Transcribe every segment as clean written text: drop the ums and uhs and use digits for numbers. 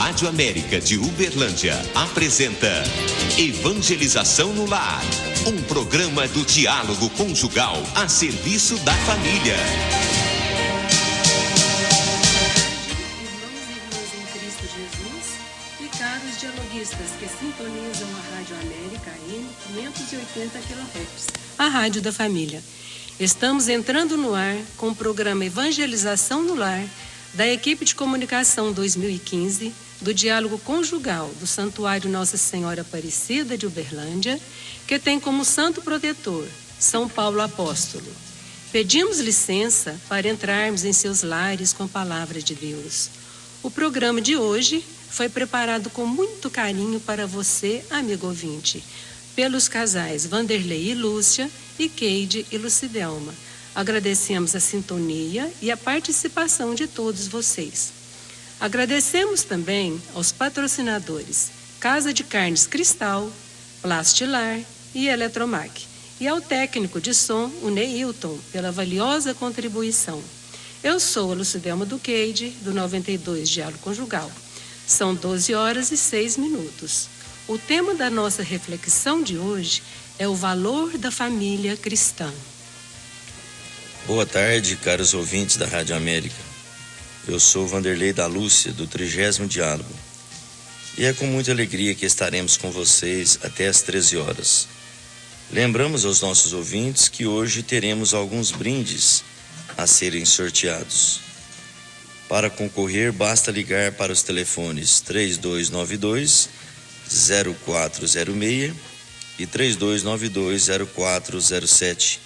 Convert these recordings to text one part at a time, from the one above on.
Rádio América de Uberlândia apresenta Evangelização no Lar, um programa do diálogo conjugal a serviço da família. Irmãos e irmãs em Cristo Jesus e caros dialoguistas que sintonizam a Rádio América AM 580 kHz, a Rádio da Família. Estamos entrando no ar com o programa Evangelização no Lar, da equipe de comunicação 2015, do Diálogo Conjugal do Santuário Nossa Senhora Aparecida de Uberlândia, que tem como santo protetor São Paulo Apóstolo. Pedimos licença para entrarmos em seus lares com a palavra de Deus. O programa de hoje foi preparado com muito carinho para você, amigo ouvinte, pelos casais Vanderlei e Lúcia e Keide e Lucidelma. Agradecemos a sintonia e a participação de todos vocês. Agradecemos também aos patrocinadores Casa de Carnes Cristal, Plastilar e Eletromac, e ao técnico de som, o Neilton, pela valiosa contribuição. Eu sou a Lucidelma do Keide, do 92 Diálogo Conjugal. São 12h06. O tema da nossa reflexão de hoje é o valor da família cristã. Boa tarde, caros ouvintes da Rádio América. Eu sou Vanderlei da Lúcia, do 30º Diálogo. E é com muita alegria que estaremos com vocês até às 13 horas. Lembramos aos nossos ouvintes que hoje teremos alguns brindes a serem sorteados. Para concorrer, basta ligar para os telefones 3292-0406 e 3292-0407.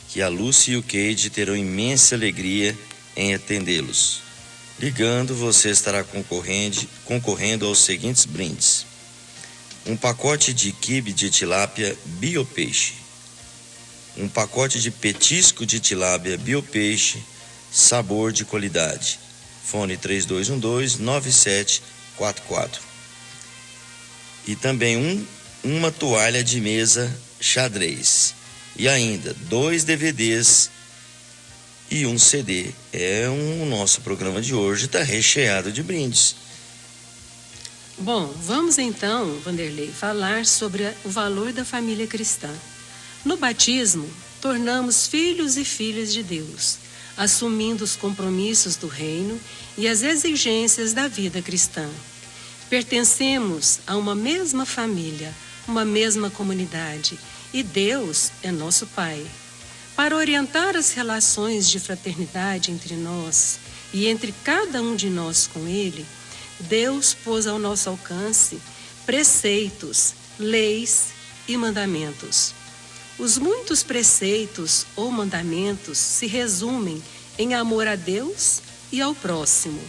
Que a Lúcia e o Keide terão imensa alegria em atendê-los. Ligando, você estará concorrendo aos seguintes brindes: um pacote de quibe de tilápia biopeixe, um pacote de petisco de tilápia biopeixe, sabor de qualidade, fone 3212-9744, e também uma toalha de mesa xadrez. E ainda 2 DVDs e um CD. O nosso programa de hoje está recheado de brindes. Bom, vamos então, Vanderlei, falar sobre o valor da família cristã. No batismo, tornamos filhos e filhas de Deus, assumindo os compromissos do reino e as exigências da vida cristã. Pertencemos a uma mesma família, uma mesma comunidade, e Deus é nosso Pai. Para orientar as relações de fraternidade entre nós e entre cada um de nós com Ele, Deus pôs ao nosso alcance preceitos, leis e mandamentos. Os muitos preceitos ou mandamentos se resumem em amor a Deus e ao próximo.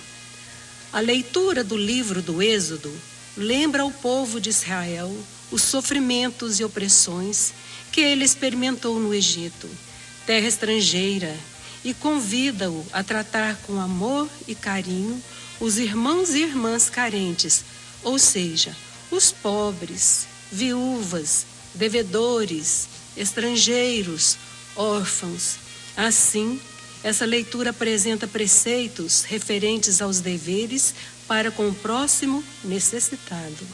A leitura do livro do Êxodo lembra ao povo de Israel os sofrimentos e opressões que ele experimentou no Egito, terra estrangeira, e convida-o a tratar com amor e carinho os irmãos e irmãs carentes, ou seja, os pobres, viúvas, devedores, estrangeiros, órfãos. Assim, essa leitura apresenta preceitos referentes aos deveres para com o próximo necessitado.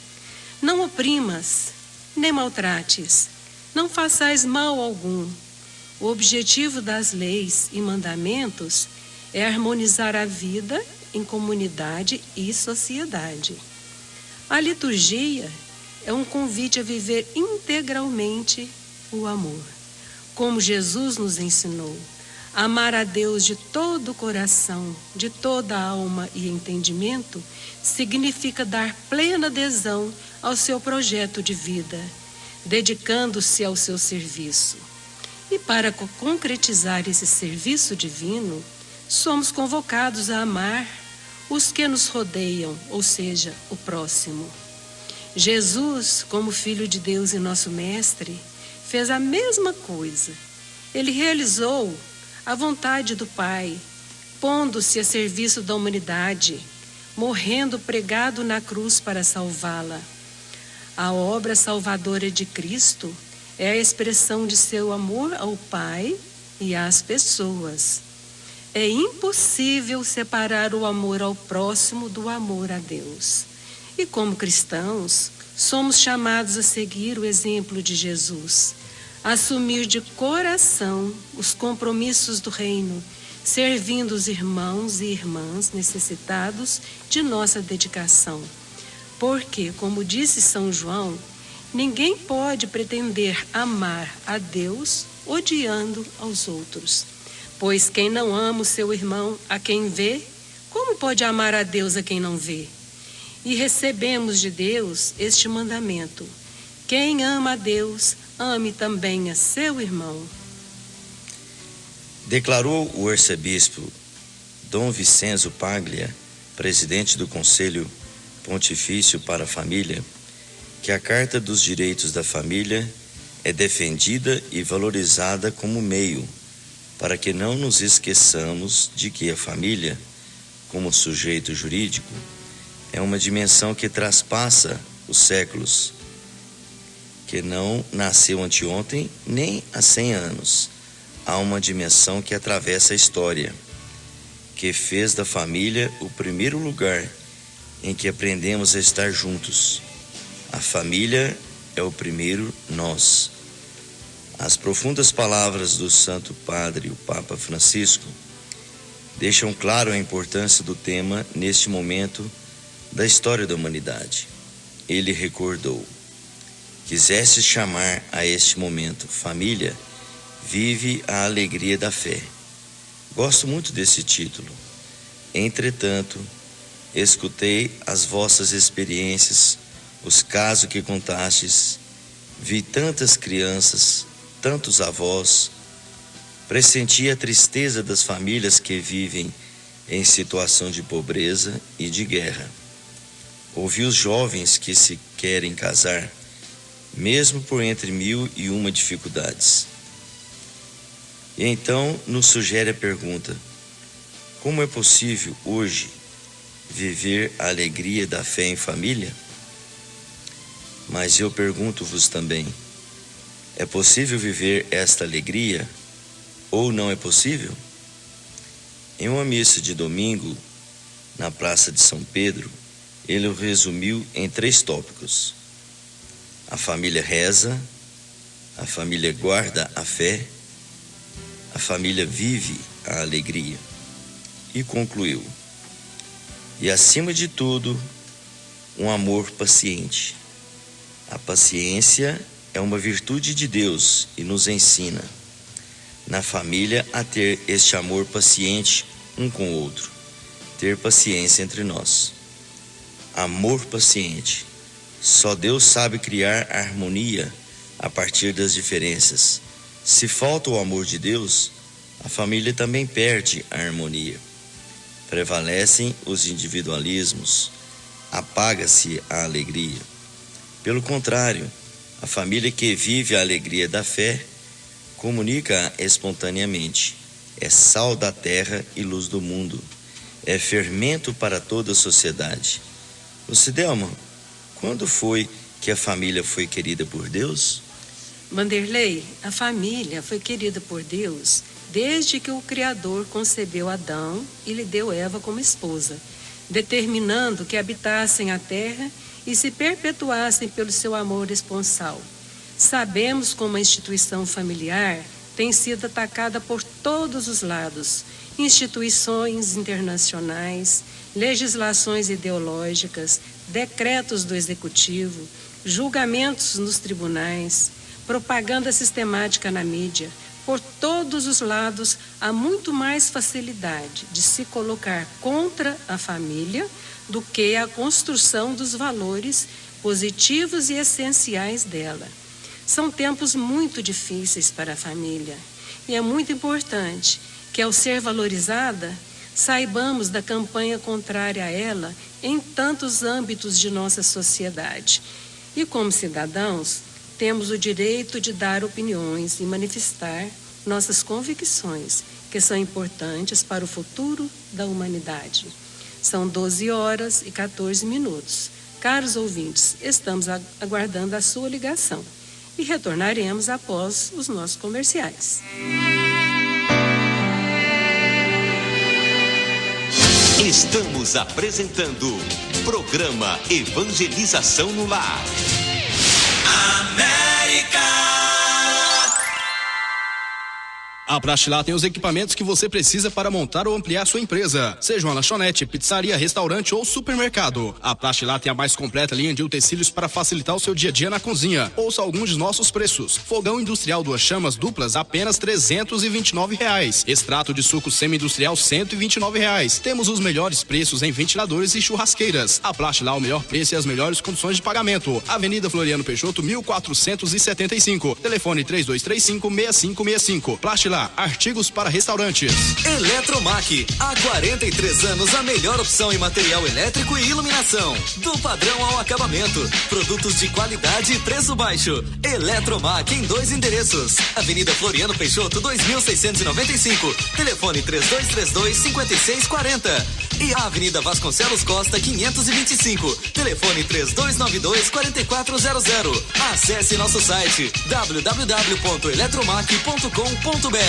Não oprimas, nem maltrates, não façais mal algum. O objetivo das leis e mandamentos é harmonizar a vida em comunidade e sociedade. A liturgia é um convite a viver integralmente o amor, como Jesus nos ensinou. Amar a Deus de todo o coração, de toda a alma e entendimento, significa dar plena adesão ao seu projeto de vida, dedicando-se ao seu serviço. E para concretizar esse serviço divino, somos convocados a amar os que nos rodeiam, ou seja, o próximo. Jesus, como Filho de Deus e nosso Mestre, fez a mesma coisa. Ele realizou a vontade do Pai, pondo-se a serviço da humanidade, morrendo pregado na cruz para salvá-la. A obra salvadora de Cristo é a expressão de seu amor ao Pai e às pessoas. É impossível separar o amor ao próximo do amor a Deus. E como cristãos, somos chamados a seguir o exemplo de Jesus, a assumir de coração os compromissos do reino, servindo os irmãos e irmãs necessitados de nossa dedicação. Porque, como disse São João, ninguém pode pretender amar a Deus odiando aos outros. Pois quem não ama o seu irmão a quem vê, como pode amar a Deus a quem não vê? E recebemos de Deus este mandamento: quem ama a Deus, ame também a seu irmão. Declarou o arcebispo Dom Vincenzo Paglia, presidente do Conselho Pontifício para a Família, que a Carta dos Direitos da Família é defendida e valorizada como meio para que não nos esqueçamos de que a família, como sujeito jurídico, é uma dimensão que traspassa os séculos, que não nasceu anteontem nem há 100 anos. Há uma dimensão que atravessa a história, que fez da família o primeiro lugar em que aprendemos a estar juntos. A família é o primeiro nós. As profundas palavras do Santo Padre, o Papa Francisco, deixam claro a importância do tema neste momento da história da humanidade. Ele recordou: quisesse chamar a este momento família, vive a alegria da fé. Gosto muito desse título. Entretanto, escutei as vossas experiências, os casos que contastes, vi tantas crianças, tantos avós, pressenti a tristeza das famílias que vivem em situação de pobreza e de guerra. Ouvi os jovens que se querem casar, mesmo por entre 1001 dificuldades. E então nos sugere a pergunta: como é possível hoje viver a alegria da fé em família? Mas eu pergunto-vos também: é possível viver esta alegria ou não é possível? Em uma missa de domingo, na Praça de São Pedro, ele o resumiu em 3 tópicos: a família reza, a família guarda a fé, a família vive a alegria. E concluiu: e acima de tudo, um amor paciente. A paciência é uma virtude de Deus e nos ensina, na família, a ter este amor paciente um com o outro, ter paciência entre nós. Amor paciente. Só Deus sabe criar a harmonia a partir das diferenças. Se falta o amor de Deus, a família também perde a harmonia. Prevalecem os individualismos, apaga-se a alegria. Pelo contrário, a família que vive a alegria da fé comunica espontaneamente. É sal da terra e luz do mundo. É fermento para toda a sociedade. Lucidelma, quando foi que a família foi querida por Deus? Vanderlei, a família foi querida por Deus desde que o Criador concebeu Adão e lhe deu Eva como esposa, determinando que habitassem a terra e se perpetuassem pelo seu amor esponsal. Sabemos como a instituição familiar tem sido atacada por todos os lados: instituições internacionais, legislações ideológicas, decretos do executivo, julgamentos nos tribunais, propaganda sistemática na mídia. Por todos os lados há muito mais facilidade de se colocar contra a família do que a construção dos valores positivos e essenciais dela. São tempos muito difíceis para a família e é muito importante que, ao ser valorizada, saibamos da campanha contrária a ela em tantos âmbitos de nossa sociedade. E, como cidadãos, temos o direito de dar opiniões e manifestar nossas convicções, que são importantes para o futuro da humanidade. São 12h14. Caros ouvintes, estamos aguardando a sua ligação e retornaremos após os nossos comerciais. Estamos apresentando Programa Evangelização no Lar. A Praxilá tem os equipamentos que você precisa para montar ou ampliar sua empresa, seja uma lanchonete, pizzaria, restaurante ou supermercado. A Praxilá tem a mais completa linha de utensílios para facilitar o seu dia a dia na cozinha. Ouça alguns de nossos preços: fogão industrial 2 chamas duplas, apenas R$329. Extrato de suco semi-industrial, R$129. Temos os melhores preços em ventiladores e churrasqueiras. A Praxilá, o melhor preço e as melhores condições de pagamento. Avenida Floriano Peixoto, 1475. Telefone 3235-6565. Praxilá, artigos para restaurantes. Eletromac, há 43 anos a melhor opção em material elétrico e iluminação. Do padrão ao acabamento. Produtos de qualidade e preço baixo. Eletromac em 2 endereços. Avenida Floriano Peixoto, 2695. Telefone 3232-5640. E a Avenida Vasconcelos Costa, 525. Telefone 3292-4400. Acesse nosso site www.eletromac.com.br.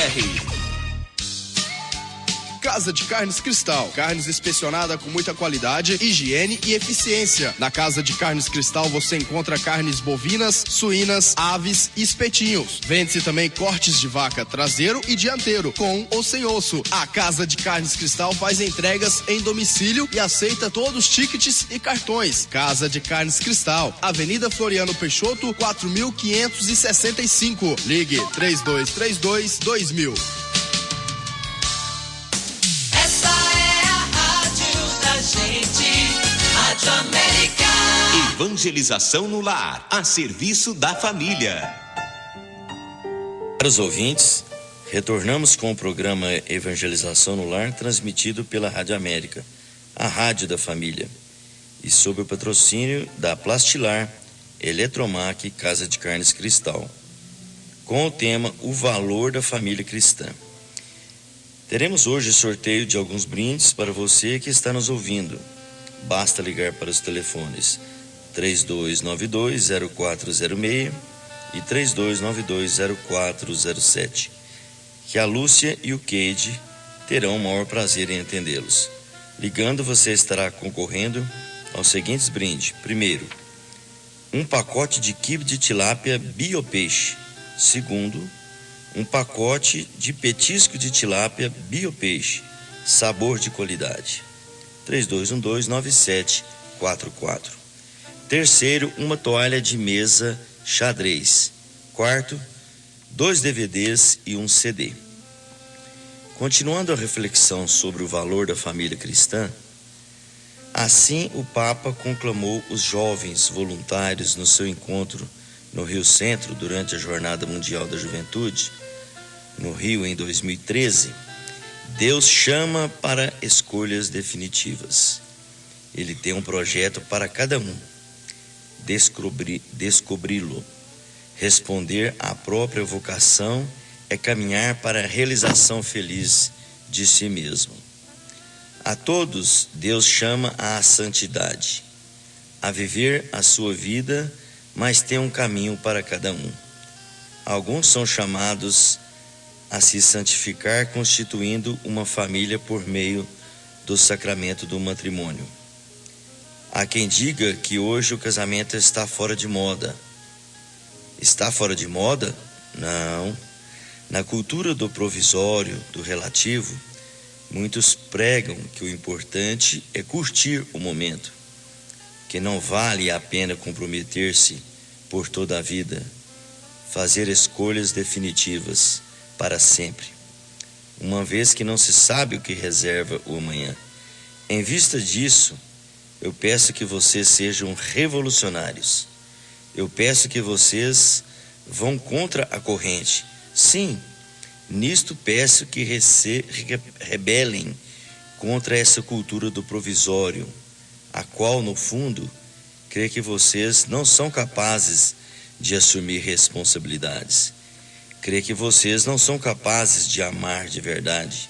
Casa de Carnes Cristal. Carnes inspecionada com muita qualidade, higiene e eficiência. Na Casa de Carnes Cristal você encontra carnes bovinas, suínas, aves e espetinhos. Vende-se também cortes de vaca traseiro e dianteiro, com ou sem osso. A Casa de Carnes Cristal faz entregas em domicílio e aceita todos os tickets e cartões. Casa de Carnes Cristal, Avenida Floriano Peixoto, 4565. Ligue 3232-2000. Rádio América. Evangelização no Lar, a serviço da família. Para os ouvintes, retornamos com o programa Evangelização no Lar, transmitido pela Rádio América, a rádio da família, e sob o patrocínio da Plastilar, Eletromac, Casa de Carnes Cristal, com o tema O Valor da Família Cristã. Teremos hoje sorteio de alguns brindes para você que está nos ouvindo. Basta ligar para os telefones 3292-0406 e 3292-0407, que a Lúcia e o Keide terão o maior prazer em atendê-los. Ligando, você estará concorrendo aos seguintes brindes. Primeiro, um pacote de quibe de tilápia biopeixe. Segundo, um pacote de petisco de tilápia biopeixe, sabor de qualidade. 3212-9744. Terceiro, uma toalha de mesa xadrez. Quarto, 2 DVDs e um CD. Continuando a reflexão sobre o valor da família cristã, assim o Papa conclamou os jovens voluntários no seu encontro no Rio Centro durante a Jornada Mundial da Juventude, no Rio em 2013. Deus chama para escolhas definitivas. Ele tem um projeto para cada um. Descobri-lo. Responder à própria vocação é caminhar para a realização feliz de si mesmo. A todos, Deus chama à santidade, a viver a sua vida, mas tem um caminho para cada um. Alguns são chamados a se santificar, constituindo uma família por meio do sacramento do matrimônio. Há quem diga que hoje o casamento está fora de moda. Está fora de moda? Não. Na cultura do provisório, do relativo, muitos pregam que o importante é curtir o momento, que não vale a pena comprometer-se por toda a vida, fazer escolhas definitivas para sempre, uma vez que não se sabe o que reserva o amanhã. Em vista disso, eu peço que vocês sejam revolucionários. Eu peço que vocês vão contra a corrente. Sim, nisto peço que rebelem contra essa cultura do provisório, a qual, no fundo, crê que vocês não são capazes de assumir responsabilidades. Crê que vocês não são capazes de amar de verdade.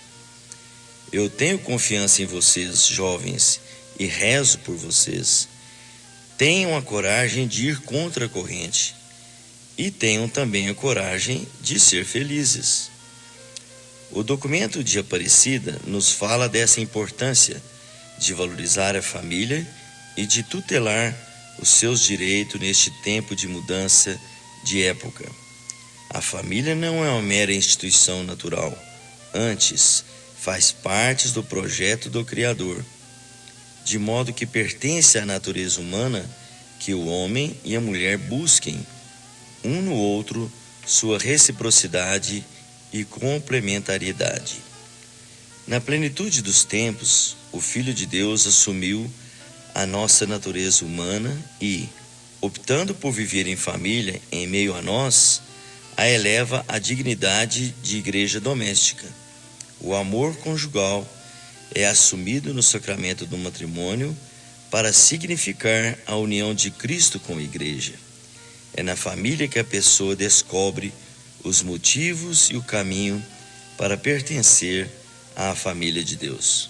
Eu tenho confiança em vocês, jovens, e rezo por vocês. Tenham a coragem de ir contra a corrente e tenham também a coragem de ser felizes. O documento de Aparecida nos fala dessa importância de valorizar a família e de tutelar os seus direitos neste tempo de mudança de época. A família não é uma mera instituição natural, antes faz parte do projeto do Criador, de modo que pertence à natureza humana que o homem e a mulher busquem um no outro sua reciprocidade e complementariedade. Na plenitude dos tempos, o Filho de Deus assumiu a nossa natureza humana e, optando por viver em família em meio a nós, a eleva à dignidade de igreja doméstica. O amor conjugal é assumido no sacramento do matrimônio para significar a união de Cristo com a igreja. É na família que a pessoa descobre os motivos e o caminho para pertencer à família de Deus.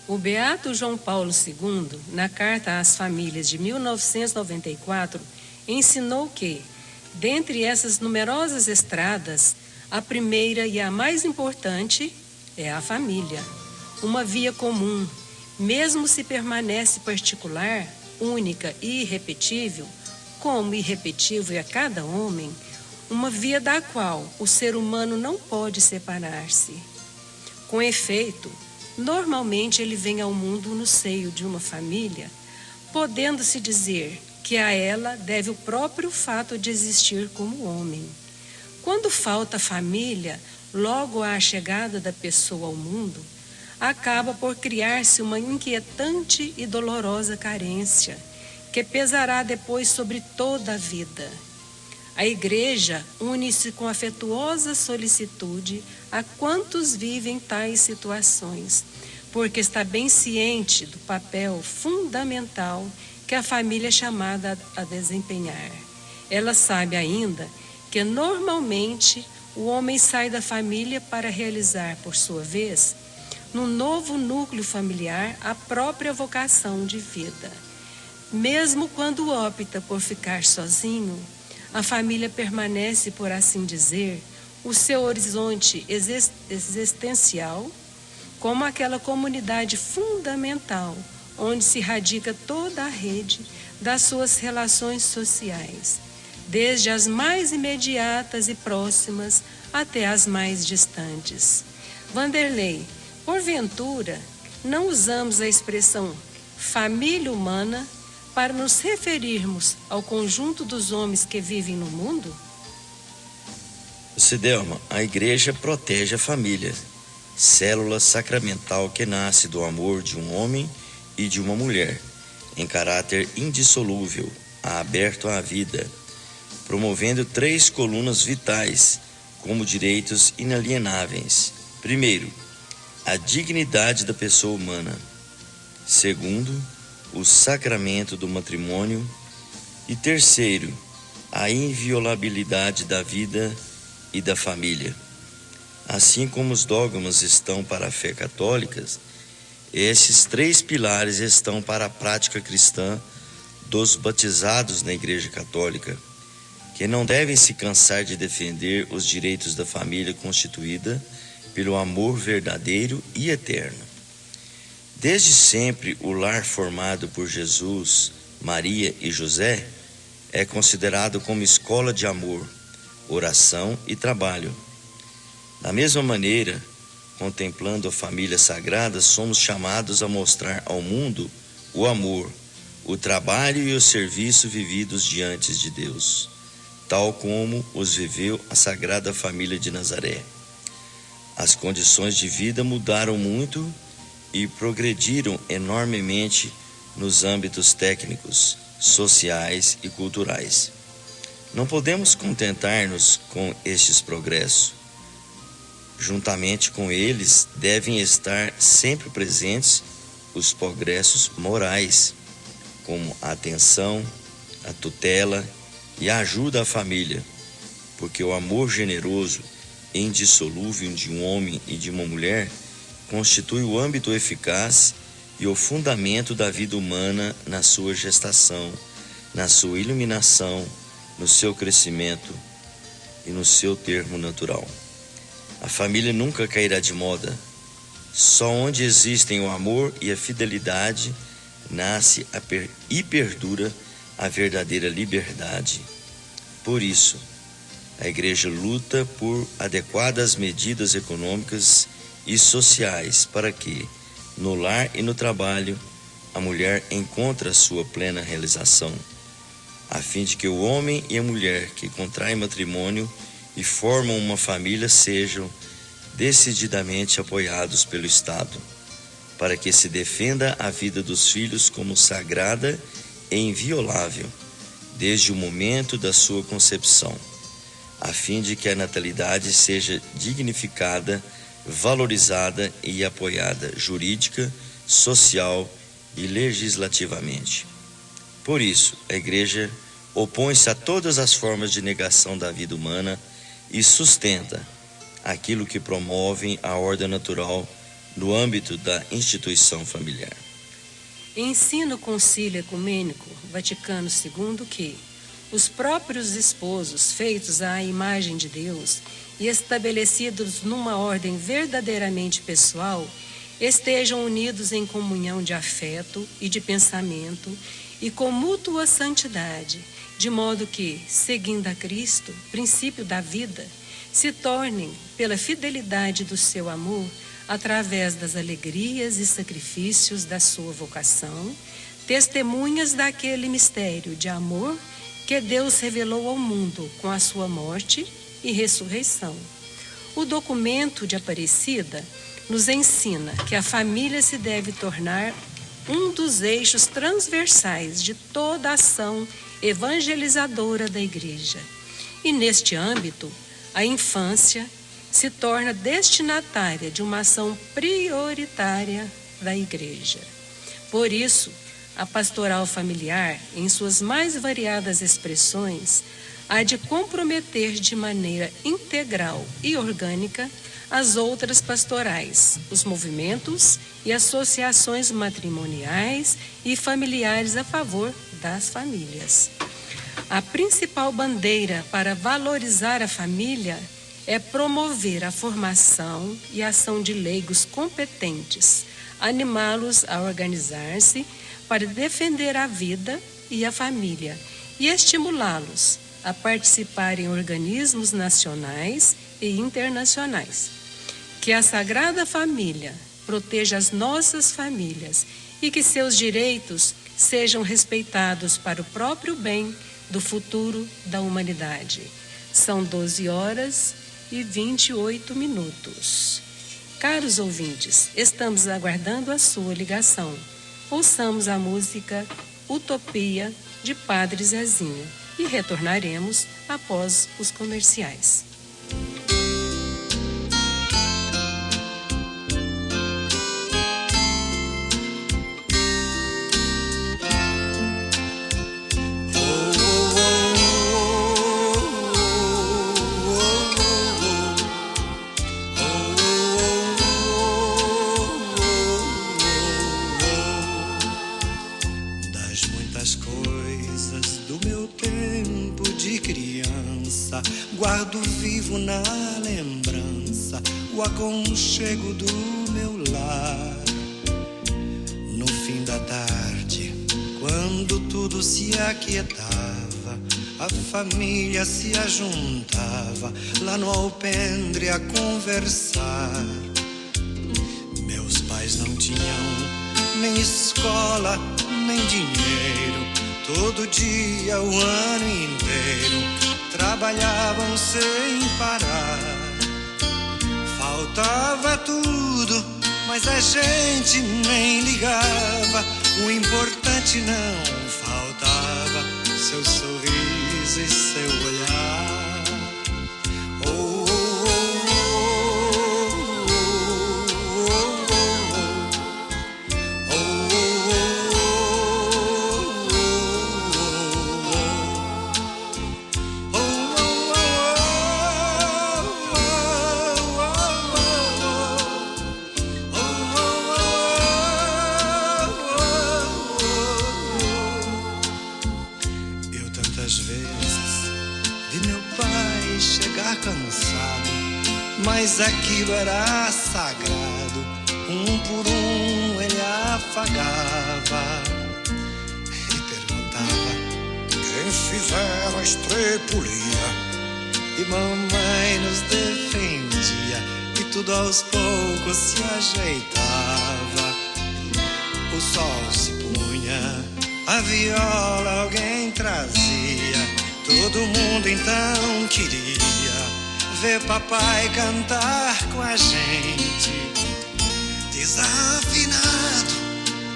O beato João Paulo II, na Carta às Famílias de 1994, ensinou que, dentre essas numerosas estradas, a primeira e a mais importante é a família. Uma via comum, mesmo se permanece particular, única e irrepetível, como irrepetível é cada homem, uma via da qual o ser humano não pode separar-se. Com efeito, normalmente ele vem ao mundo no seio de uma família, podendo-se dizer que a ela deve o próprio fato de existir como homem. Quando falta família, logo à chegada da pessoa ao mundo, acaba por criar-se uma inquietante e dolorosa carência, que pesará depois sobre toda a vida. A Igreja une-se com afetuosa solicitude a quantos vivem tais situações, porque está bem ciente do papel fundamental que a família é chamada a desempenhar. Ela sabe ainda que, normalmente, o homem sai da família para realizar, por sua vez, no novo núcleo familiar, a própria vocação de vida. Mesmo quando opta por ficar sozinho, a família permanece, por assim dizer, o seu horizonte existencial, como aquela comunidade fundamental onde se radica toda a rede das suas relações sociais, desde as mais imediatas e próximas até as mais distantes. Vanderlei, porventura, não usamos a expressão família humana para nos referirmos ao conjunto dos homens que vivem no mundo? Cidelma, a igreja protege a família, célula sacramental que nasce do amor de um homem e de uma mulher, em caráter indissolúvel, aberto à vida, promovendo 3 colunas vitais como direitos inalienáveis. Primeiro, a dignidade da pessoa humana. Segundo, o sacramento do matrimônio. E terceiro, a inviolabilidade da vida e da família. Assim como os dogmas estão para a fé católica, esses 3 pilares estão para a prática cristã dos batizados na Igreja Católica, que não devem se cansar de defender os direitos da família constituída pelo amor verdadeiro e eterno. Desde sempre, o lar formado por Jesus, Maria e José é considerado como escola de amor, oração e trabalho. Da mesma maneira, contemplando a família sagrada, somos chamados a mostrar ao mundo o amor, o trabalho e o serviço vividos diante de Deus, tal como os viveu a Sagrada Família de Nazaré. As condições de vida mudaram muito e progrediram enormemente nos âmbitos técnicos, sociais e culturais. Não podemos contentar-nos com estes progressos. Juntamente com eles, devem estar sempre presentes os progressos morais, como a atenção, a tutela e a ajuda à família, porque o amor generoso e indissolúvel de um homem e de uma mulher constitui o âmbito eficaz e o fundamento da vida humana na sua gestação, na sua iluminação, no seu crescimento e no seu termo natural. A família nunca cairá de moda, Só onde existem o amor e a fidelidade nasce e perdura a verdadeira liberdade. Por isso, a igreja luta por adequadas medidas econômicas e sociais para que, no lar e no trabalho, a mulher encontre a sua plena realização, a fim de que o homem e a mulher que contraem matrimônio e formam uma família sejam decididamente apoiados pelo Estado, para que se defenda a vida dos filhos como sagrada e inviolável, desde o momento da sua concepção, a fim de que a natalidade seja dignificada, valorizada e apoiada jurídica, social e legislativamente. Por isso, a Igreja opõe-se a todas as formas de negação da vida humana e sustenta aquilo que promovem a ordem natural no âmbito da instituição familiar. Ensina o Concílio Ecumênico Vaticano II que os próprios esposos feitos à imagem de Deus e estabelecidos numa ordem verdadeiramente pessoal estejam unidos em comunhão de afeto e de pensamento e com mútua santidade, de modo que, seguindo a Cristo, princípio da vida, se tornem, pela fidelidade do seu amor, através das alegrias e sacrifícios da sua vocação, testemunhas daquele mistério de amor que Deus revelou ao mundo com a sua morte e ressurreição. O documento de Aparecida nos ensina que a família se deve tornar um dos eixos transversais de toda a ação evangelizadora da Igreja. E neste âmbito, a infância se torna destinatária de uma ação prioritária da Igreja. Por isso, a pastoral familiar, em suas mais variadas expressões, há de comprometer de maneira integral e orgânica as outras pastorais, os movimentos e associações matrimoniais e familiares a favor das famílias. A principal bandeira para valorizar a família é promover a formação e a ação de leigos competentes, animá-los a organizar-se para defender a vida e a família e estimulá-los a participar em organismos nacionais e internacionais. Que a Sagrada Família proteja as nossas famílias e que seus direitos sejam respeitados para o próprio bem do futuro da humanidade. São 12h28. Caros ouvintes, estamos aguardando a sua ligação. Ouçamos a música Utopia, de Padre Zezinho, e retornaremos após os comerciais. Guardo vivo na lembrança o aconchego do meu lar. No fim da tarde, quando tudo se aquietava, a família se ajuntava lá no alpendre a conversar. Meus pais não tinham nem escola, nem dinheiro. Todo dia, o ano inteiro, trabalhavam sem parar. Faltava tudo, mas a gente nem ligava. O importante não faltava, seu sorriso e seu olhar. Oh, oh, cansado, mas aquilo era sagrado, por um ele afagava e perguntava quem fizer a estrepulia. E mamãe nos defendia e tudo aos poucos se ajeitava. O sol se punha, a viola alguém trazia. Todo mundo então queria ver papai cantar com a gente. Desafinado,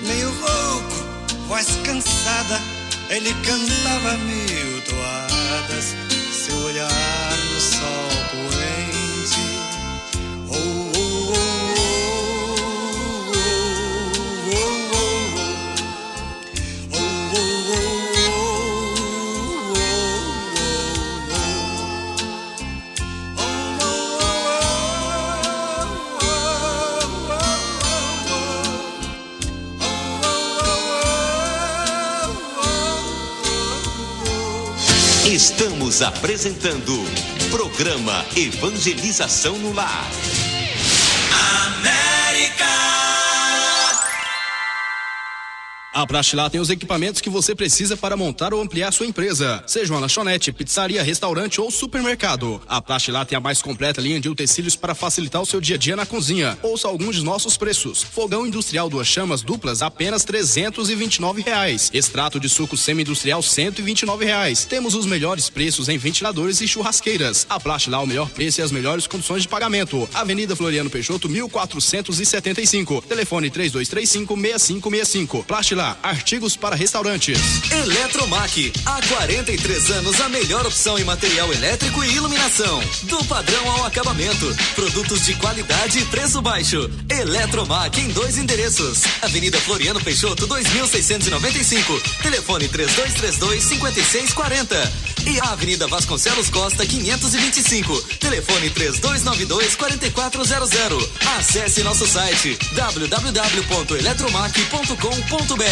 meio rouco, voz cansada, ele cantava mil toadas, seu olhar no sol poente. Oh, oh, oh, oh, oh, oh, oh, oh, Estamos apresentando Programa Evangelização no Lar. A Praxilá tem os equipamentos que você precisa para montar ou ampliar sua empresa. Seja uma lanchonete, pizzaria, restaurante ou supermercado. A Praxilá tem a mais completa linha de utensílios para facilitar o seu dia a dia na cozinha. Ouça alguns de nossos preços. Fogão industrial 2 chamas duplas, apenas R$ 329. Extrato de suco semi-industrial, R$ 129. Temos os melhores preços em ventiladores e churrasqueiras. A Praxilá, o melhor preço e as melhores condições de pagamento. Avenida Floriano Peixoto, 1475. Telefone 3235-6565. Praxilá, artigos para restaurantes. Eletromac, há 43 anos a melhor opção em material elétrico e iluminação. Do padrão ao acabamento. Produtos de qualidade e preço baixo. Eletromac em 2 endereços. Avenida Floriano Peixoto, 2695. Telefone 3232-5640. E a Avenida Vasconcelos Costa, 525. Telefone 3292-4400. Acesse nosso site www.eletromac.com.br.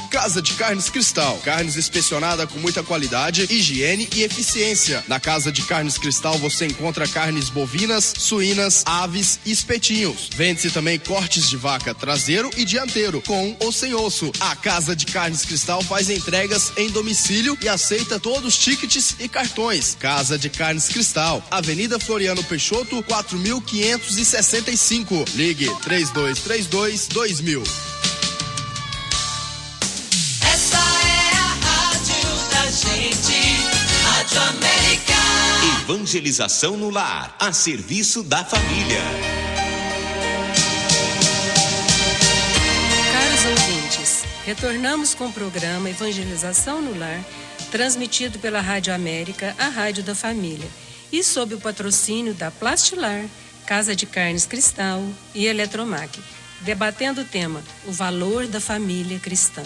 Casa de Carnes Cristal. Carnes inspecionada com muita qualidade, higiene e eficiência. Na Casa de Carnes Cristal você encontra carnes bovinas, suínas, aves e espetinhos. Vende-se também cortes de vaca traseiro e dianteiro, com ou sem osso. A Casa de Carnes Cristal faz entregas em domicílio e aceita todos os tickets e cartões. Casa de Carnes Cristal, Avenida Floriano Peixoto, 4565. Ligue 3232-2000. Rádio América. Evangelização no lar, a serviço da família. Caros ouvintes, retornamos com o programa Evangelização no Lar, transmitido pela Rádio América, a rádio da família, e sob o patrocínio da Plastilar, Casa de Carnes Cristal e Eletromac, debatendo o tema, o valor da família cristã.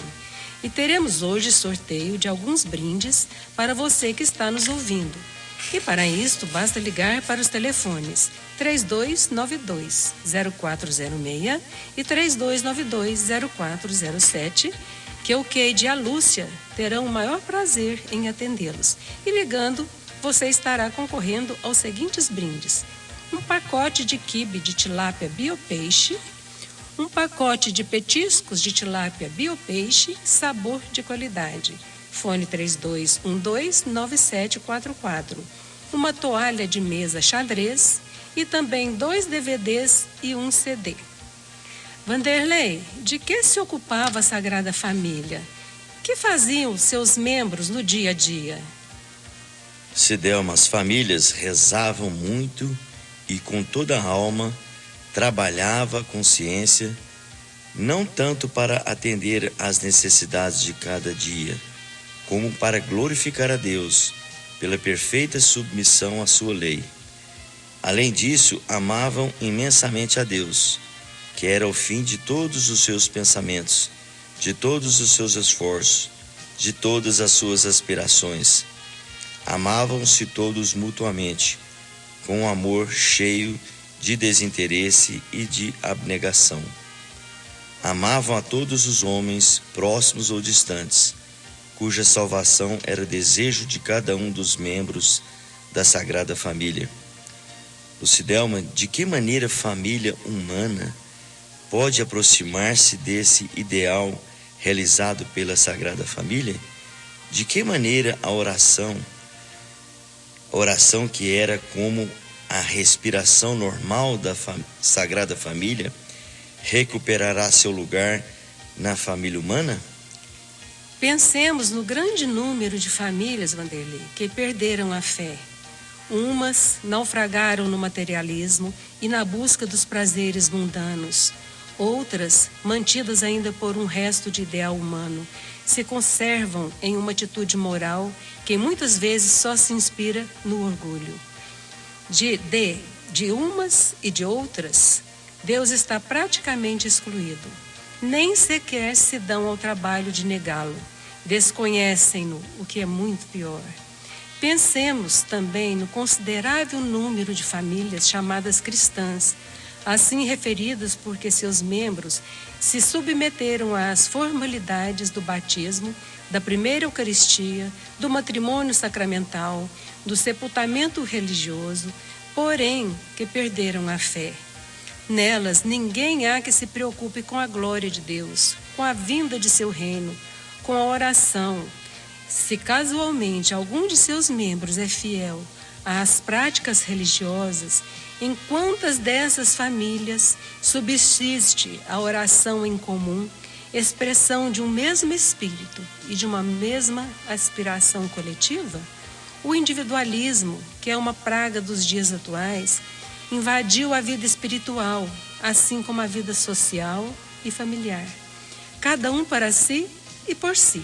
E teremos hoje sorteio de alguns brindes para você que está nos ouvindo. E para isto, basta ligar para os telefones 3292-0406 e 3292-0407, que o Keide e a Lúcia terão o maior prazer em atendê-los. E ligando, você estará concorrendo aos seguintes brindes: um pacote de quibe de tilápia biopeixe, um pacote de petiscos de tilápia biopeixe, sabor de qualidade. Fone 3212-9744. Uma toalha de mesa xadrez e também 2 DVDs e um CD. Vanderlei, de que se ocupava a Sagrada Família? Que faziam seus membros no dia a dia? Cidelma, as famílias rezavam muito e com toda a alma trabalhava a consciência, não tanto para atender às necessidades de cada dia, como para glorificar a Deus pela perfeita submissão à sua lei. Além disso, amavam imensamente a Deus, que era o fim de todos os seus pensamentos, de todos os seus esforços, de todas as suas aspirações. Amavam-se todos mutuamente, com um amor cheio de desinteresse e de abnegação. Amavam a todos os homens, próximos ou distantes, cuja salvação era desejo de cada um dos membros da Sagrada Família. Lucidelma, de que maneira a família humana pode aproximar-se desse ideal realizado pela Sagrada Família? De que maneira a oração que era como a respiração normal da Sagrada Família, recuperará seu lugar na família humana? Pensemos no grande número de famílias, Vanderlei, que perderam a fé. Umas naufragaram no materialismo e na busca dos prazeres mundanos. Outras, mantidas ainda por um resto de ideal humano, se conservam em uma atitude moral que muitas vezes só se inspira no orgulho. De umas e de outras, Deus está praticamente excluído. Nem sequer se dão ao trabalho de negá-lo. Desconhecem-no, o que é muito pior. Pensemos também no considerável número de famílias chamadas cristãs, assim referidas porque seus membros se submeteram às formalidades do batismo, da primeira Eucaristia, do matrimônio sacramental, do sepultamento religioso, porém que perderam a fé. Nelas, ninguém há que se preocupe com a glória de Deus, com a vinda de seu reino, com a oração. Se casualmente algum de seus membros é fiel às práticas religiosas, em quantas dessas famílias subsiste a oração em comum, expressão de um mesmo espírito e de uma mesma aspiração coletiva? O individualismo, que é uma praga dos dias atuais, invadiu a vida espiritual, assim como a vida social e familiar. Cada um para si e por si.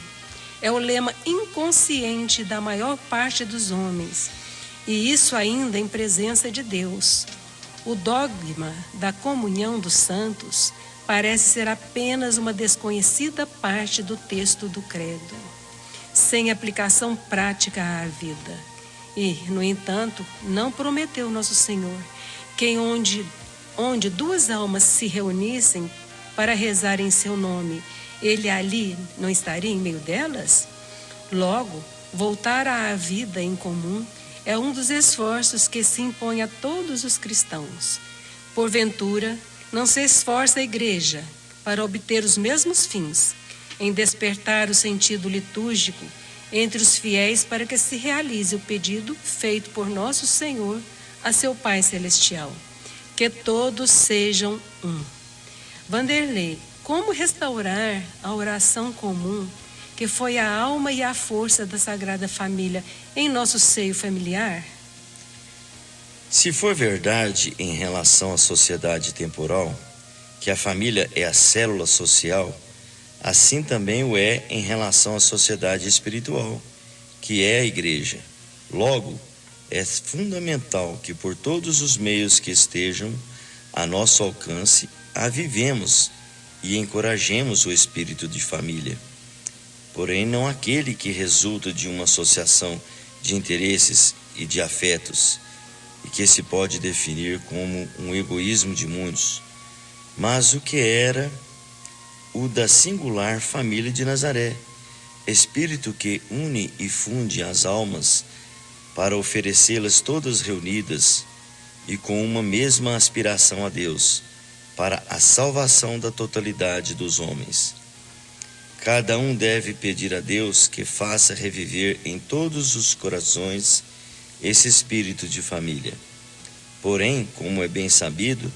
É o lema inconsciente da maior parte dos homens, e isso ainda em presença de Deus. O dogma da comunhão dos santos parece ser apenas uma desconhecida parte do texto do credo, sem aplicação prática à vida. E, no entanto, não prometeu nosso Senhor que onde duas almas se reunissem para rezar em seu nome, ele ali não estaria em meio delas? Logo, voltar à vida em comum é um dos esforços que se impõe a todos os cristãos. Porventura, não se esforça a Igreja para obter os mesmos fins, em despertar o sentido litúrgico entre os fiéis para que se realize o pedido feito por nosso Senhor a seu Pai Celestial, que todos sejam um. Vanderlei, como restaurar a oração comum, que foi a alma e a força da Sagrada Família em nosso seio familiar? Se for verdade em relação à sociedade temporal, que a família é a célula social, assim também o é em relação à sociedade espiritual, que é a Igreja. Logo, é fundamental que por todos os meios que estejam a nosso alcance, avivemos e encorajemos o espírito de família. Porém, não aquele que resulta de uma associação de interesses e de afetos, e que se pode definir como um egoísmo de muitos, mas o que era o da singular família de Nazaré, espírito que une e funde as almas para oferecê-las todas reunidas e com uma mesma aspiração a Deus, para a salvação da totalidade dos homens. Cada um deve pedir a Deus que faça reviver em todos os corações esse espírito de família. Porém, como é bem sabido,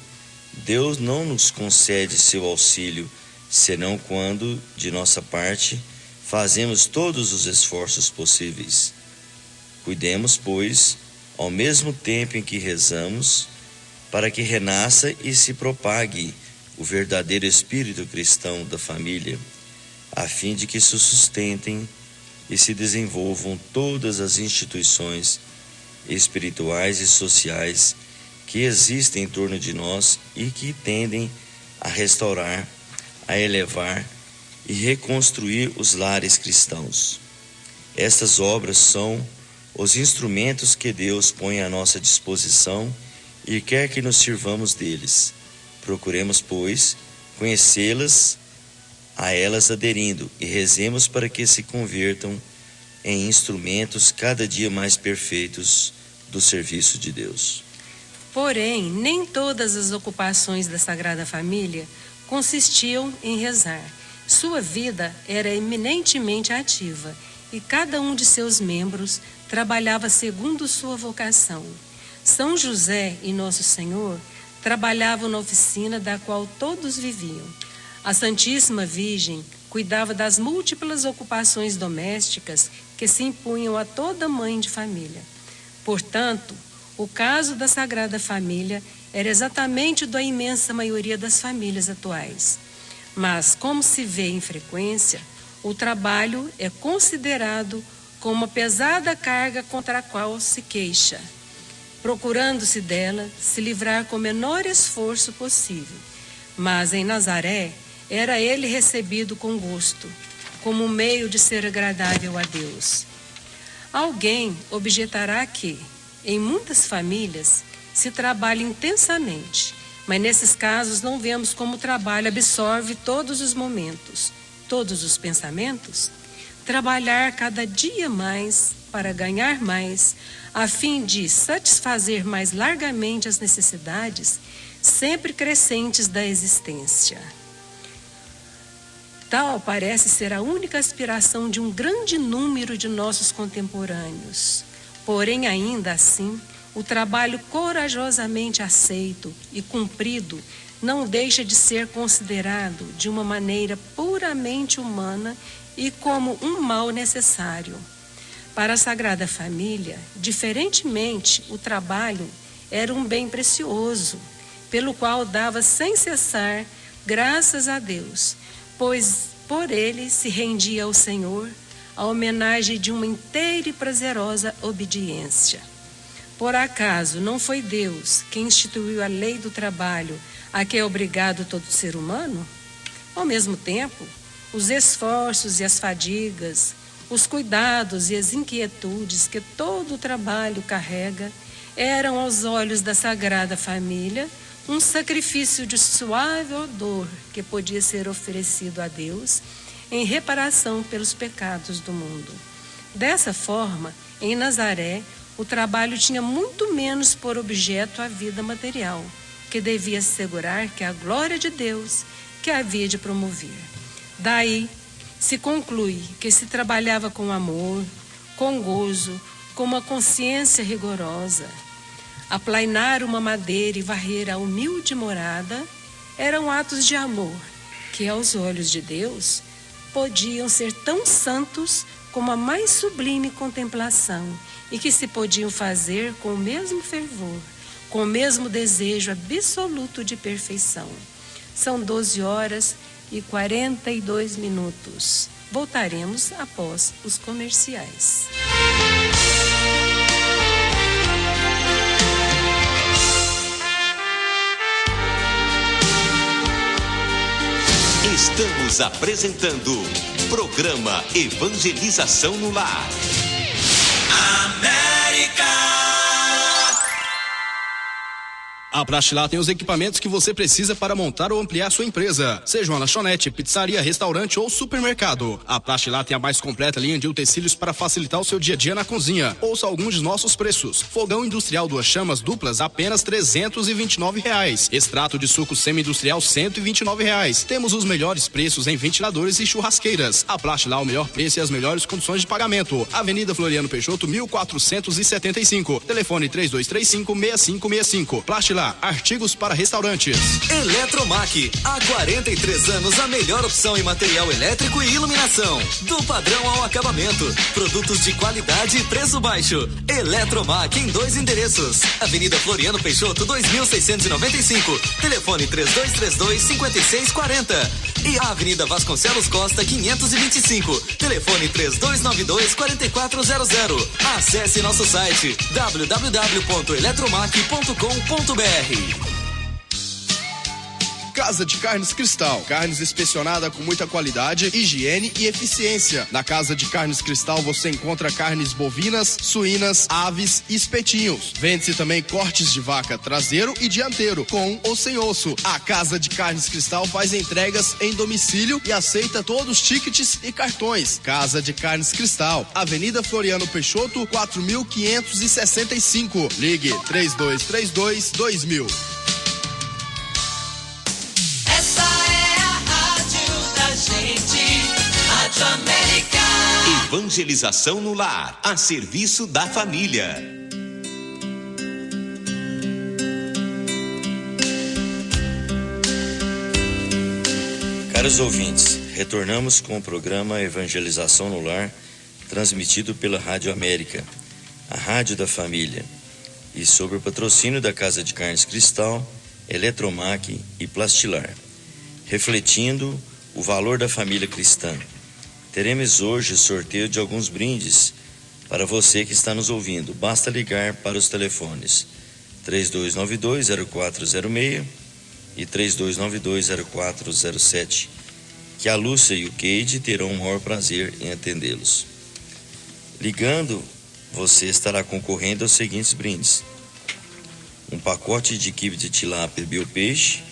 Deus não nos concede seu auxílio, senão quando, de nossa parte, fazemos todos os esforços possíveis. Cuidemos, pois, ao mesmo tempo em que rezamos, para que renasça e se propague o verdadeiro espírito cristão da família, a fim de que se sustentem e se desenvolvam todas as instituições espirituais e sociais que existem em torno de nós e que tendem a restaurar, a elevar e reconstruir os lares cristãos. Estas obras são os instrumentos que Deus põe à nossa disposição e quer que nos sirvamos deles. Procuremos, pois, conhecê-las, a elas aderindo, e rezemos para que se convertam em instrumentos cada dia mais perfeitos do serviço de Deus. Porém, nem todas as ocupações da Sagrada Família consistiam em rezar. Sua vida era eminentemente ativa e cada um de seus membros trabalhava segundo sua vocação. São José e Nosso Senhor trabalhavam na oficina da qual todos viviam. A Santíssima Virgem cuidava das múltiplas ocupações domésticas que se impunham a toda mãe de família. Portanto, o caso da Sagrada Família era exatamente o da imensa maioria das famílias atuais. Mas, como se vê em frequência, o trabalho é considerado como uma pesada carga contra a qual se queixa, procurando-se dela se livrar com o menor esforço possível. Mas em Nazaré, era ele recebido com gosto, como um meio de ser agradável a Deus. Alguém objetará que, em muitas famílias, se trabalha intensamente, mas nesses casos não vemos como o trabalho absorve todos os momentos, todos os pensamentos. Trabalhar cada dia mais para ganhar mais, a fim de satisfazer mais largamente as necessidades sempre crescentes da existência. Tal parece ser a única aspiração de um grande número de nossos contemporâneos. Porém, ainda assim, o trabalho corajosamente aceito e cumprido não deixa de ser considerado de uma maneira puramente humana e como um mal necessário. Para a Sagrada Família, diferentemente, o trabalho era um bem precioso, pelo qual dava sem cessar graças a Deus, pois por ele se rendia ao Senhor a homenagem de uma inteira e prazerosa obediência. Por acaso não foi Deus quem instituiu a lei do trabalho a que é obrigado todo ser humano? Ao mesmo tempo, os esforços e as fadigas, os cuidados e as inquietudes que todo o trabalho carrega eram aos olhos da Sagrada Família um sacrifício de suave odor que podia ser oferecido a Deus em reparação pelos pecados do mundo. Dessa forma, em Nazaré, o trabalho tinha muito menos por objeto a vida material, que devia assegurar que a glória de Deus que havia de promover. Daí se conclui que se trabalhava com amor, com gozo, com uma consciência rigorosa. Aplainar uma madeira e varrer a humilde morada eram atos de amor que, aos olhos de Deus, podiam ser tão santos como a mais sublime contemplação e que se podiam fazer com o mesmo fervor, com o mesmo desejo absoluto de perfeição. São 12h42. Voltaremos após os comerciais. Estamos apresentando programa Evangelização no Lar. A Praxilá tem os equipamentos que você precisa para montar ou ampliar sua empresa, seja uma lanchonete, pizzaria, restaurante ou supermercado. A Praxilá tem a mais completa linha de utensílios para facilitar o seu dia a dia na cozinha. Ouça alguns de nossos preços. Fogão industrial 2 chamas duplas, apenas R$ 329. Extrato de suco semi-industrial, R$ 129. Temos os melhores preços em ventiladores e churrasqueiras. A Praxilá, o melhor preço e as melhores condições de pagamento. Avenida Floriano Peixoto, 1475. Telefone 3235-6565. Praxilá, artigos para restaurantes. Eletromac, há 43 anos a melhor opção em material elétrico e iluminação. Do padrão ao acabamento. Produtos de qualidade e preço baixo. Eletromac em 2 endereços. Avenida Floriano Peixoto, 2695. Telefone 3232-5640. E a Avenida Vasconcelos Costa, 525. Telefone 3292-4400. Acesse nosso site www.eletromac.com.br. Casa de Carnes Cristal. Carnes inspecionada com muita qualidade, higiene e eficiência. Na Casa de Carnes Cristal você encontra carnes bovinas, suínas, aves e espetinhos. Vende-se também cortes de vaca traseiro e dianteiro, com ou sem osso. A Casa de Carnes Cristal faz entregas em domicílio e aceita todos os tickets e cartões. Casa de Carnes Cristal, Avenida Floriano Peixoto, 4565. Ligue 3232-2000. Essa é a rádio da gente, Rádio América. Evangelização no lar, a serviço da família. Caros ouvintes, retornamos com o programa Evangelização no Lar, transmitido pela Rádio América, a rádio da família, e sob o patrocínio da Casa de Carnes Cristal, Eletromac e Plastilar. Refletindo o valor da família cristã, teremos hoje sorteio de alguns brindes para você que está nos ouvindo. Basta ligar para os telefones 3292-0406 e 3292-0407, que a Lúcia e o Keide terão o maior prazer em atendê-los. Ligando, você estará concorrendo aos seguintes brindes: um pacote de quibe de tilápia biopeixe,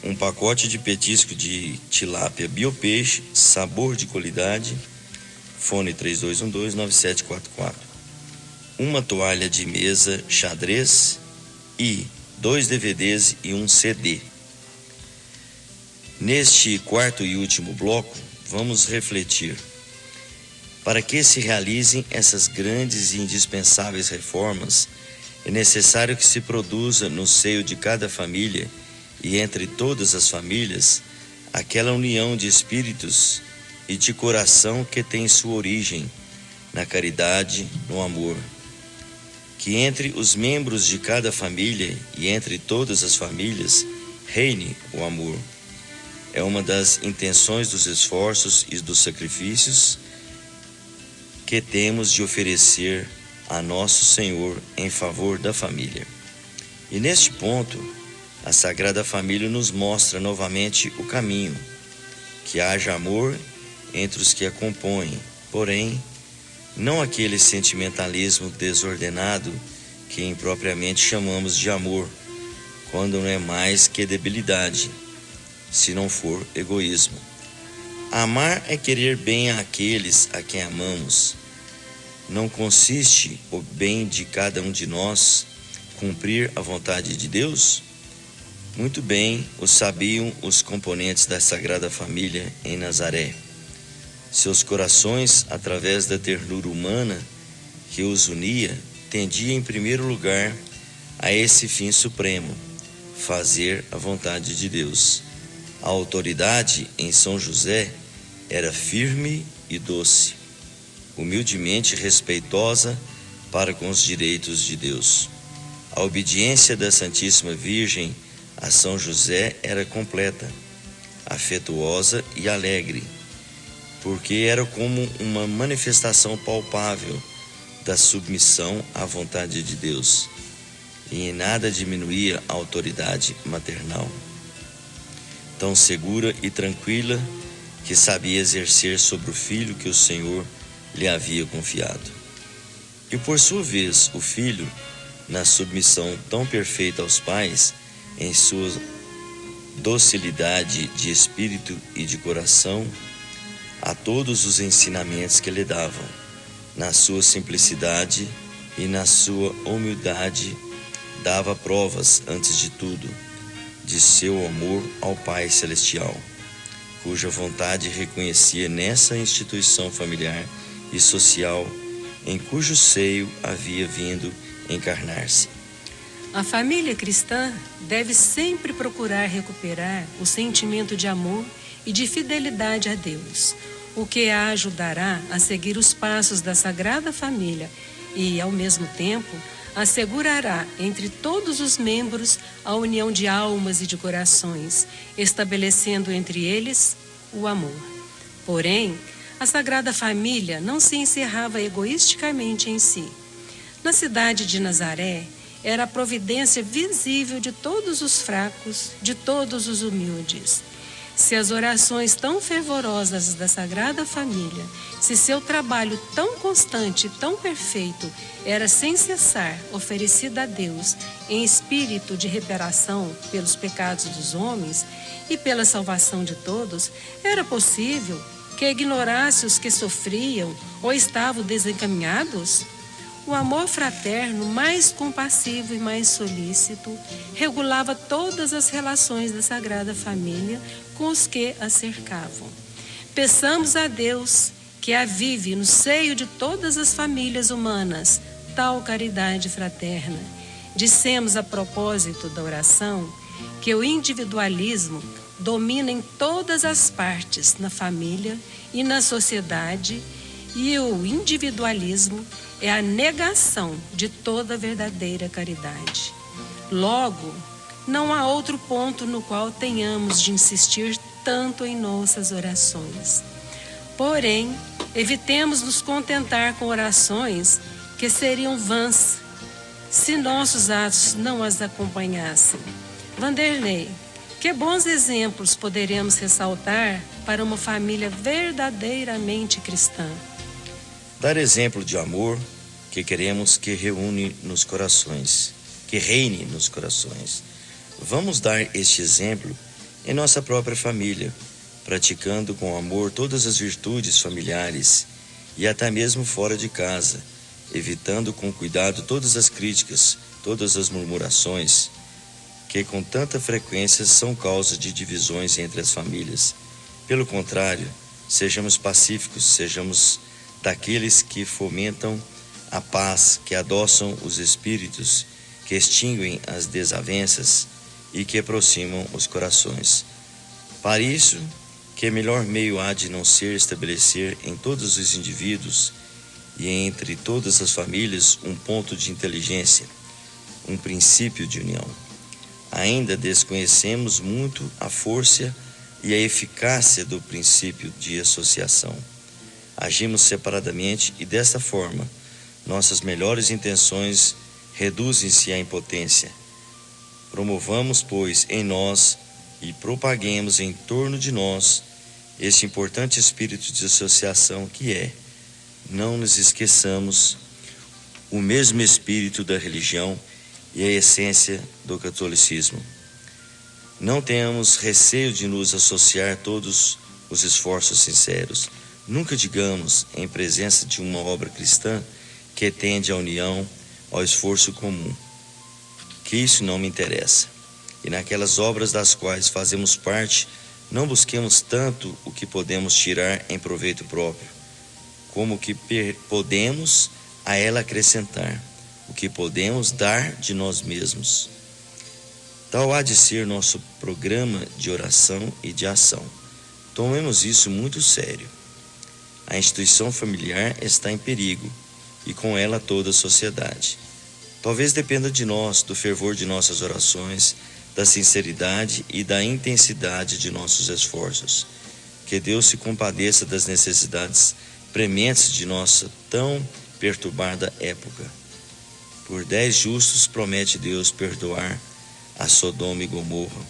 um pacote de petisco de tilápia biopeixe, sabor de qualidade, fone 3212-9744, uma toalha de mesa xadrez e 2 DVDs e um CD. Neste quarto e último bloco, vamos refletir. Para que se realizem essas grandes e indispensáveis reformas, é necessário que se produza no seio de cada família e entre todas as famílias aquela união de espíritos e de coração que tem sua origem na caridade, no amor. Que entre os membros de cada família e entre todas as famílias reine o amor. É uma das intenções dos esforços e dos sacrifícios que temos de oferecer a nosso Senhor em favor da família. E neste ponto, a Sagrada Família nos mostra novamente o caminho, que haja amor entre os que a compõem, porém, não aquele sentimentalismo desordenado que impropriamente chamamos de amor, quando não é mais que debilidade, se não for egoísmo. Amar é querer bem àqueles a quem amamos. Não consiste o bem de cada um de nós cumprir a vontade de Deus? Muito bem o sabiam os componentes da Sagrada Família em Nazaré. Seus corações, através da ternura humana que os unia, tendiam em primeiro lugar a esse fim supremo, fazer a vontade de Deus. A autoridade em São José era firme e doce, humildemente respeitosa para com os direitos de Deus. A obediência da Santíssima Virgem a São José era completa, afetuosa e alegre, porque era como uma manifestação palpável da submissão à vontade de Deus, e em nada diminuía a autoridade maternal. Tão segura e tranquila que sabia exercer sobre o filho que o Senhor lhe havia confiado. E por sua vez, o filho, na submissão tão perfeita aos pais, em sua docilidade de espírito e de coração, a todos os ensinamentos que lhe davam, na sua simplicidade e na sua humildade, dava provas, antes de tudo, de seu amor ao Pai Celestial, cuja vontade reconhecia nessa instituição familiar e social, em cujo seio havia vindo encarnar-se. A família cristã deve sempre procurar recuperar o sentimento de amor e de fidelidade a Deus, o que a ajudará a seguir os passos da Sagrada Família e, ao mesmo tempo, assegurará entre todos os membros a união de almas e de corações, estabelecendo entre eles o amor. Porém, a Sagrada Família não se encerrava egoisticamente em si. Na cidade de Nazaré, era a providência visível de todos os fracos, de todos os humildes. Se as orações tão fervorosas da Sagrada Família, se seu trabalho tão constante e tão perfeito era sem cessar oferecido a Deus em espírito de reparação pelos pecados dos homens e pela salvação de todos, era possível que ignorasse os que sofriam ou estavam desencaminhados? O amor fraterno, mais compassivo e mais solícito, regulava todas as relações da Sagrada Família com os que a cercavam. Peçamos a Deus que avive no seio de todas as famílias humanas tal caridade fraterna. Dissemos a propósito da oração que o individualismo domina em todas as partes, na família e na sociedade, e o individualismo é a negação de toda verdadeira caridade. Logo, não há outro ponto no qual tenhamos de insistir tanto em nossas orações. Porém, evitemos nos contentar com orações que seriam vãs se nossos atos não as acompanhassem. Vanderlei, que bons exemplos poderemos ressaltar para uma família verdadeiramente cristã? Dar exemplo de amor que queremos que reúne nos corações, que reine nos corações. Vamos dar este exemplo em nossa própria família, praticando com amor todas as virtudes familiares e até mesmo fora de casa, evitando com cuidado todas as críticas, todas as murmurações, que com tanta frequência são causa de divisões entre as famílias. Pelo contrário, sejamos pacíficos, sejamos daqueles que fomentam a paz, que adoçam os espíritos, que extinguem as desavenças e que aproximam os corações. Para isso, que melhor meio há de não ser estabelecer em todos os indivíduos e entre todas as famílias um ponto de inteligência, um princípio de união. Ainda desconhecemos muito a força e a eficácia do princípio de associação. Agimos separadamente e, desta forma, nossas melhores intenções reduzem-se à impotência. Promovamos, pois, em nós e propaguemos em torno de nós este importante espírito de associação que é, não nos esqueçamos, o mesmo espírito da religião e a essência do catolicismo. Não tenhamos receio de nos associar todos os esforços sinceros. Nunca digamos, em presença de uma obra cristã que tende à união, ao esforço comum, que isso não me interessa. E naquelas obras das quais fazemos parte, não busquemos tanto o que podemos tirar em proveito próprio, como o que podemos a ela acrescentar, o que podemos dar de nós mesmos. Tal há de ser nosso programa de oração e de ação. Tomemos isso muito sério. A instituição familiar está em perigo, e com ela toda a sociedade. Talvez dependa de nós, do fervor de nossas orações, da sinceridade e da intensidade de nossos esforços. Que Deus se compadeça das necessidades prementes de nossa tão perturbada época. Por 10 justos promete Deus perdoar a Sodoma e Gomorra,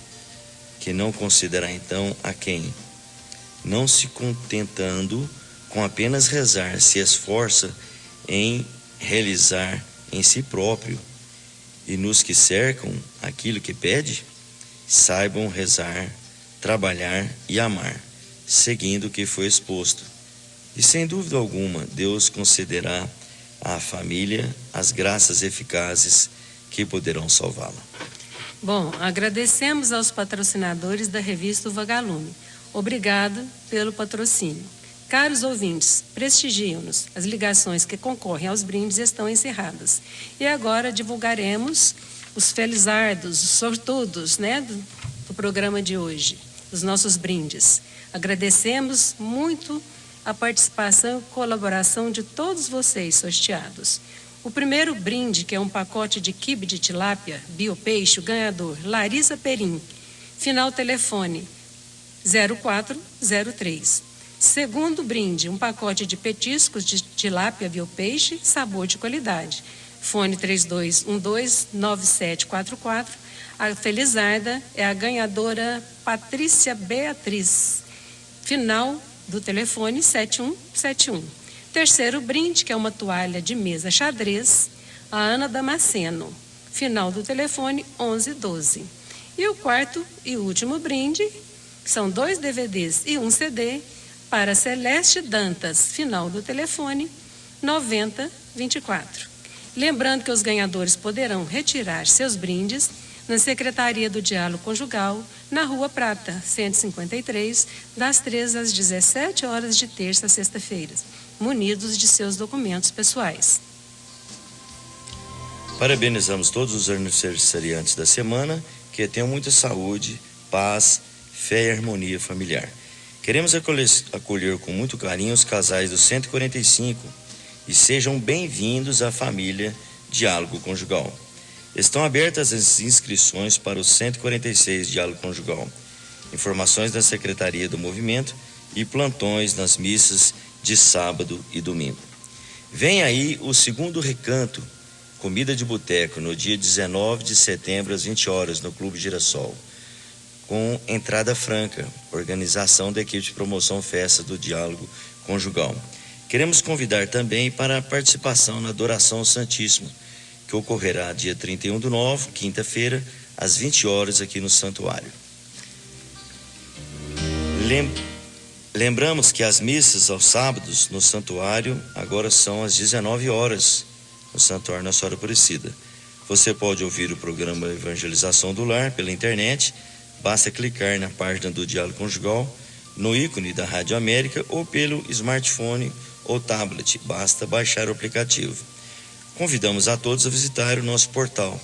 que não considerará então a quem, não se contentando com apenas rezar, se esforça em realizar em si próprio e nos que cercam aquilo que pede, saibam rezar, trabalhar e amar, seguindo o que foi exposto. E sem dúvida alguma, Deus concederá à família as graças eficazes que poderão salvá-la. Bom, agradecemos aos patrocinadores da revista O Vagalume. Obrigado pelo patrocínio. Caros ouvintes, prestigiam-nos. As ligações que concorrem aos brindes estão encerradas. E agora divulgaremos os felizardos, os sortudos, do programa de hoje, os nossos brindes. Agradecemos muito a participação e colaboração de todos vocês, sorteados. O primeiro brinde, que é um pacote de quibe de tilápia, biopeixe, o ganhador, Larissa Perim. Final telefone 0403. Segundo brinde, um pacote de petiscos de tilápia biopeixe, sabor de qualidade. fone 3212-9744. A felizarda é a ganhadora Patrícia Beatriz, final do telefone 7171. Terceiro brinde, que é uma toalha de mesa xadrez, a Ana Damasceno, final do telefone 1112. E o quarto e último brinde são 2 DVDs e 1 CD para Celeste Dantas, final do telefone 9024. Lembrando que os ganhadores poderão retirar seus brindes na Secretaria do Diálogo Conjugal, na Rua Prata, 153, das 13 às 17 horas de terça a sexta-feira, munidos de seus documentos pessoais. Parabenizamos todos os aniversariantes da semana, que tenham muita saúde, paz, fé e harmonia familiar. Queremos acolher com muito carinho os casais do 145 e sejam bem-vindos à família Diálogo Conjugal. Estão abertas as inscrições para o 146 Diálogo Conjugal. Informações da Secretaria do Movimento e plantões nas missas de sábado e domingo. Vem aí o segundo recanto, comida de boteco, no dia 19 de setembro às 20 horas no Clube Girassol, com entrada franca, organização da equipe de promoção Festa do Diálogo Conjugal. Queremos convidar também para a participação na Adoração ao Santíssimo, que ocorrerá dia 31/9, quinta-feira, às 20 horas aqui no Santuário. Lembramos que as missas aos sábados no Santuário agora são às 19 horas, no Santuário Nossa Senhora Aparecida. Você pode ouvir o programa Evangelização do Lar pela internet, basta clicar na página do Diálogo Conjugal, no ícone da Rádio América ou pelo smartphone ou tablet, basta baixar o aplicativo. Convidamos a todos a visitar o nosso portal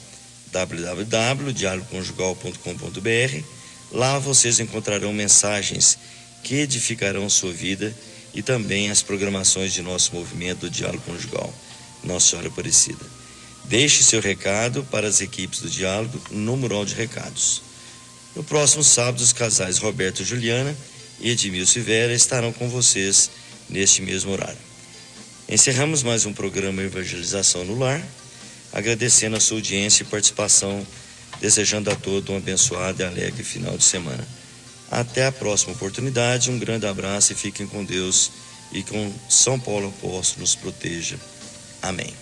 www.dialogoconjugal.com.br. Lá vocês encontrarão mensagens que edificarão sua vida e também as programações de nosso movimento do Diálogo Conjugal, Nossa Senhora Aparecida. Deixe seu recado para as equipes do Diálogo no mural de recados. No próximo sábado, os casais Roberto e Juliana e Edmilson e Vera estarão com vocês neste mesmo horário. Encerramos mais um programa Evangelização no Lar, agradecendo a sua audiência e participação, desejando a todos um abençoado e alegre final de semana. Até a próxima oportunidade, um grande abraço e fiquem com Deus e com São Paulo Apóstolo nos proteja. Amém.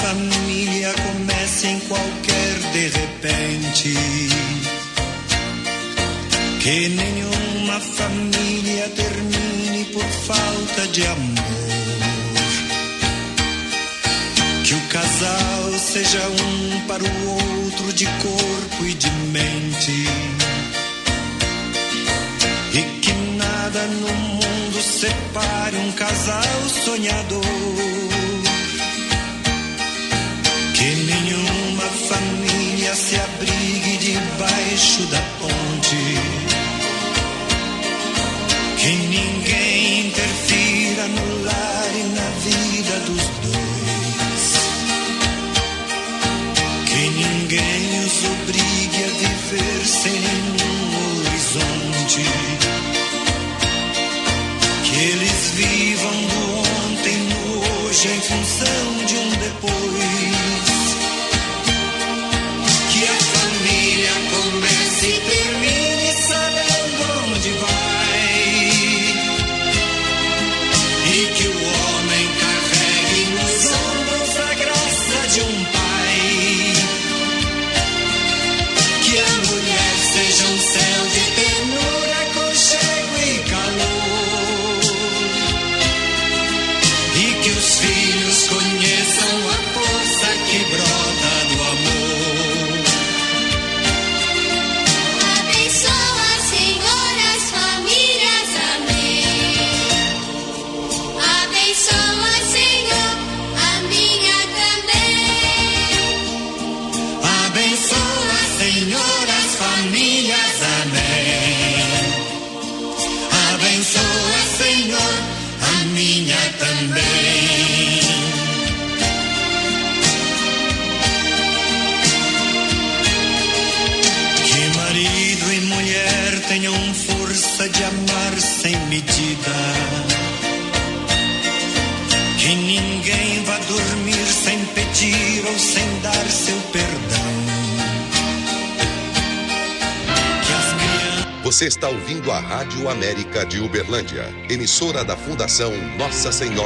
Família comece em qualquer de repente, que nenhuma família termine por falta de amor, que o casal seja um para o outro de corpo e de mente, e que nada no mundo separe um casal sonhador. Que nenhuma família se abrigue debaixo da ponte, que ninguém interfira no lar e na vida dos dois, que ninguém os obrigue a viver sem nenhum horizonte, que eles vivam do ontem no hoje em função de um depois. Comece e termine sabendo onde vai, e que o homem carregue nos ombros a graça de um pai, que a mulher seja um céu de ternura força de amar sem medida. Que ninguém vá dormir sem pedir ou sem dar seu perdão. Que as crianças... Você está ouvindo a Rádio América de Uberlândia, emissora da Fundação Nossa Senhora.